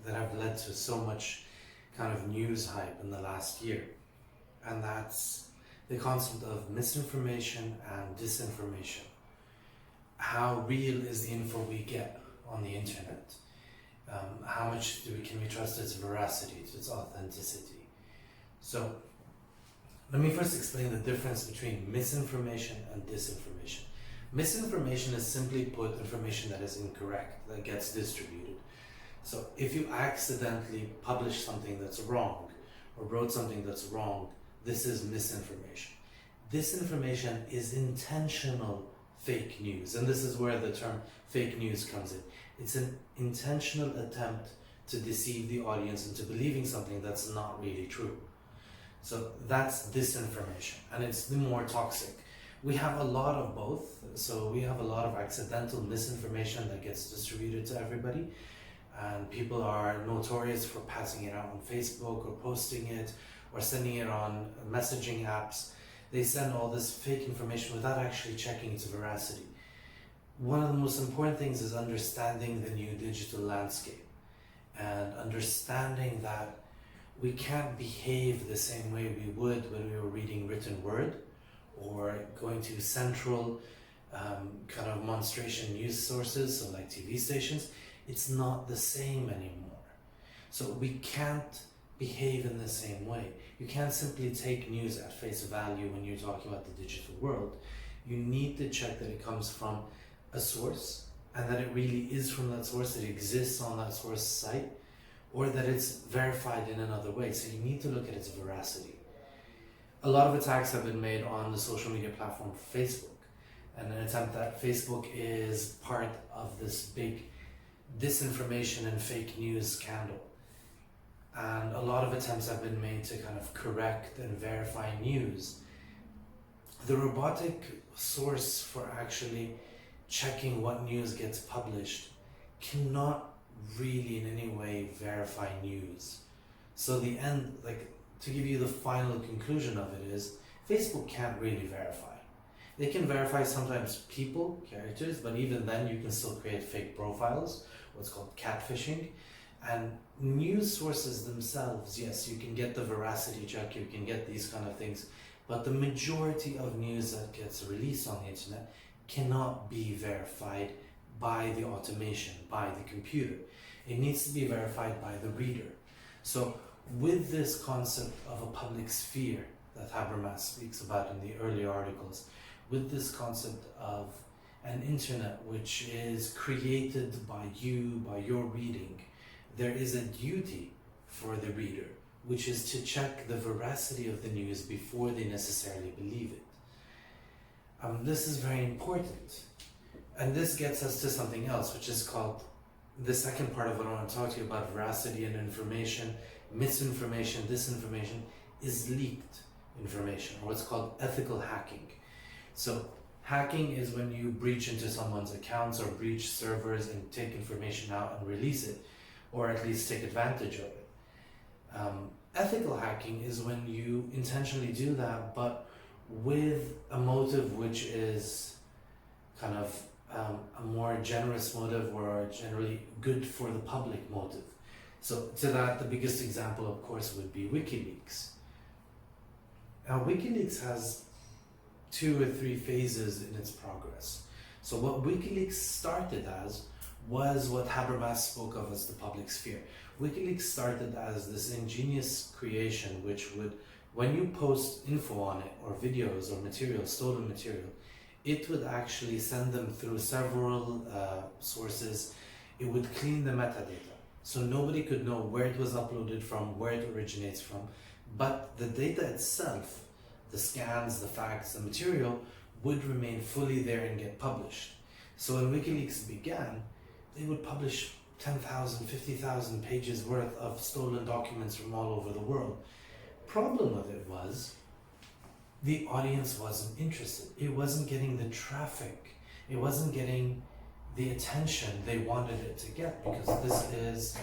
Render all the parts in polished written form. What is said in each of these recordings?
have led to so much kind of news hype in the last year, and that's the concept of misinformation and disinformation. How real is the info we get on the internet? How much can we trust its veracity, its authenticity? So let me first explain the difference between misinformation and disinformation. Misinformation is simply put information that is incorrect, that gets distributed. So if you accidentally publish something that's wrong or wrote something that's wrong, this is misinformation. Disinformation is intentional fake news, and this is where the term fake news comes in. It's an intentional attempt to deceive the audience into believing something that's not really true. So that's disinformation, and it's the more toxic. We have a lot of both. So we have a lot of accidental misinformation that gets distributed to everybody, and people are notorious for passing it out on Facebook or posting it or sending it on messaging apps. They send all this fake information without actually checking its veracity. One of the most important things is understanding the new digital landscape and understanding that we can't behave the same way we would when we were reading written word or going to central kind of monstration news sources, so like TV stations. It's not the same anymore. So we can't behave in the same way. You can't simply take news at face value when you're talking about the digital world. You need to check that it comes from a source and that it really is from that source, it exists on that source site, or that it's verified in another way. So you need to look at its veracity. A lot of attacks have been made on the social media platform Facebook, and an attempt that Facebook is part of this big disinformation and fake news scandal. And a lot of attempts have been made to kind of correct and verify news. The robotic source for actually checking what news gets published cannot really in any way verify news. So the end, like, to give you the final conclusion of it is, Facebook can't really verify. They can verify sometimes people, characters, but even then you can still create fake profiles, what's called catfishing. And news sources themselves, yes, you can get the veracity check, you can get these kind of things, but the majority of news that gets released on the internet cannot be verified by the automation, by the computer. It needs to be verified by the reader. So with this concept of a public sphere that Habermas speaks about in the earlier articles, with this concept of an internet which is created by you, by your reading, there is a duty for the reader, which is to check the veracity of the news before they necessarily believe it. This is very important. And this gets us to something else, which is called the second part of what I want to talk to you about, veracity and information. Misinformation, disinformation is leaked information, or what's called ethical hacking. So hacking is when you breach into someone's accounts or breach servers and take information out and release it, or at least take advantage of it. Ethical hacking is when you intentionally do that, but with a motive which is kind of a more generous motive, or generally good for the public motive. So to that, the biggest example, of course, would be WikiLeaks. Now, WikiLeaks has 2 or 3 phases in its progress. So what WikiLeaks started as was what Habermas spoke of as the public sphere. WikiLeaks started as this ingenious creation which would, when you post info on it, or videos or material, stolen material, it would actually send them through several sources. It would clean the metadata. So nobody could know where it was uploaded from, where it originates from, but the data itself, the scans, the facts, the material, would remain fully there and get published. So when WikiLeaks began, they would publish 10,000, 50,000 pages worth of stolen documents from all over the world. Problem with it was, the audience wasn't interested. It wasn't getting the traffic. It wasn't getting the attention they wanted it to get, because this is...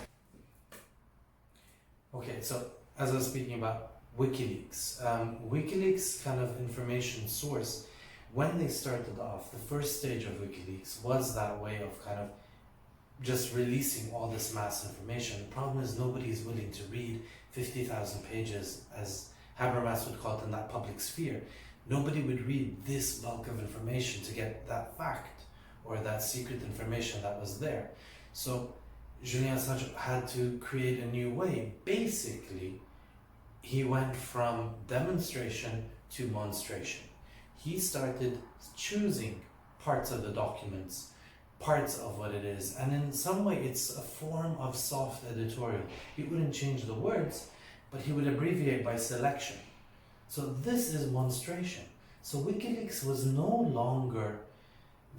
Okay, so as I was speaking about WikiLeaks, WikiLeaks kind of information source, when they started off, the first stage of WikiLeaks was that way of kind of just releasing all this mass information. The problem is nobody is willing to read 50,000 pages, as Habermas would call it, in that public sphere. Nobody would read this bulk of information to get that fact or that secret information that was there. So Julian Assange had to create a new way. Basically, he went from demonstration to monstration. He started choosing parts of the documents, parts of what it is, and in some way it's a form of soft editorial. He wouldn't change the words, but he would abbreviate by selection. So this is monstration. So WikiLeaks was no longer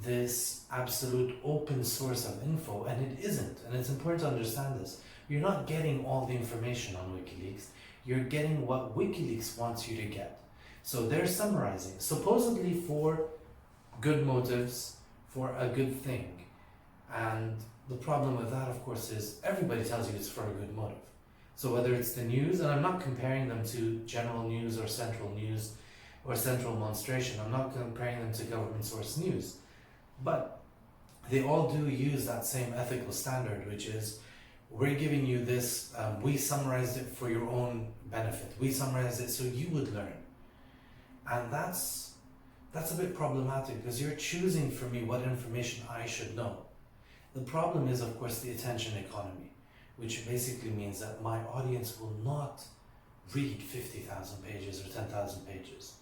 this absolute open source of info, and it isn't, and it's important to understand this. You're not getting all the information on WikiLeaks, you're getting what WikiLeaks wants you to get. So they're summarizing, supposedly for good motives, for a good thing. And the problem with that, of course, is everybody tells you it's for a good motive. So whether it's the news, and I'm not comparing them to general news or central monstration, I'm not comparing them to government source news, but they all do use that same ethical standard, which is, we're giving you this, we summarized it for your own benefit. We summarized it so you would learn. And that's a bit problematic, because you're choosing for me what information I should know. The problem is, of course, the attention economy, which basically means that my audience will not read 50,000 pages or 10,000 pages.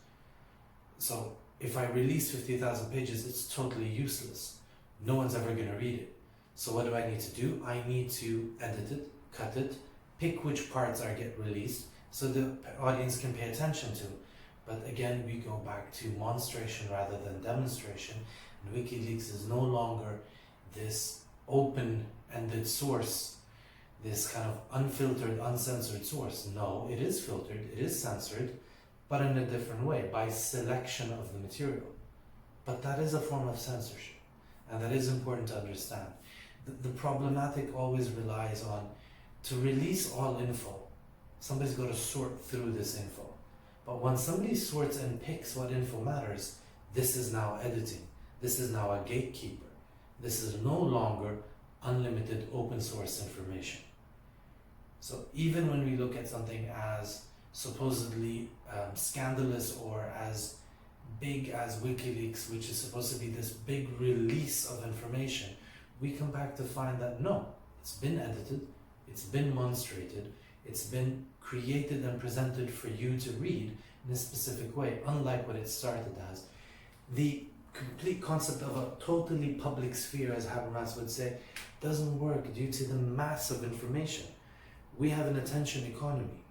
So if I release 50,000 pages, it's totally useless. No one's ever going to read it. So what do I need to do? I need to edit it, cut it, pick which parts are get released so the audience can pay attention to. But again, we go back to monstration rather than demonstration. And WikiLeaks is no longer this open-ended source, this kind of unfiltered, uncensored source. No, it is filtered, it is censored, but in a different way, by selection of the material. But that is a form of censorship, and that is important to understand. The problematic always relies on, to release all info, somebody's got to sort through this info. But when somebody sorts and picks what info matters, this is now editing. This is now a gatekeeper. This is no longer unlimited open source information. So even when we look at something as supposedly scandalous or as big as WikiLeaks, which is supposed to be this big release of information, we come back to find that no, it's been edited, it's been monstrated, it's been created and presented for you to read in a specific way, unlike what it started as. The complete concept of a totally public sphere, as Habermas would say, doesn't work due to the mass of information. We have an attention economy.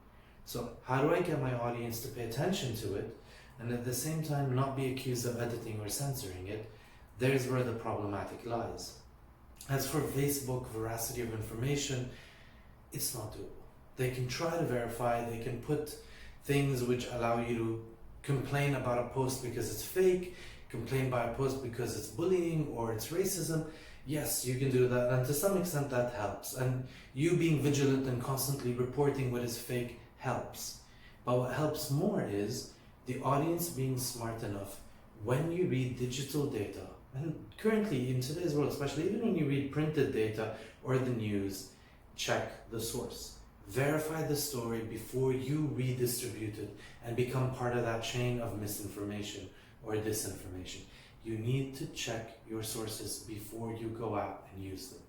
So how do I get my audience to pay attention to it and at the same time not be accused of editing or censoring it? There's where the problematic lies. As for Facebook veracity of information, it's not doable. They can try to verify, they can put things which allow you to complain about a post because it's fake, complain by a post because it's bullying or it's racism. Yes, you can do that, and to some extent that helps. And you being vigilant and constantly reporting what is fake helps. But what helps more is the audience being smart enough when you read digital data, and currently in today's world, especially even when you read printed data or the news, check the source. Verify the story before you redistribute it and become part of that chain of misinformation or disinformation. You need to check your sources before you go out and use them.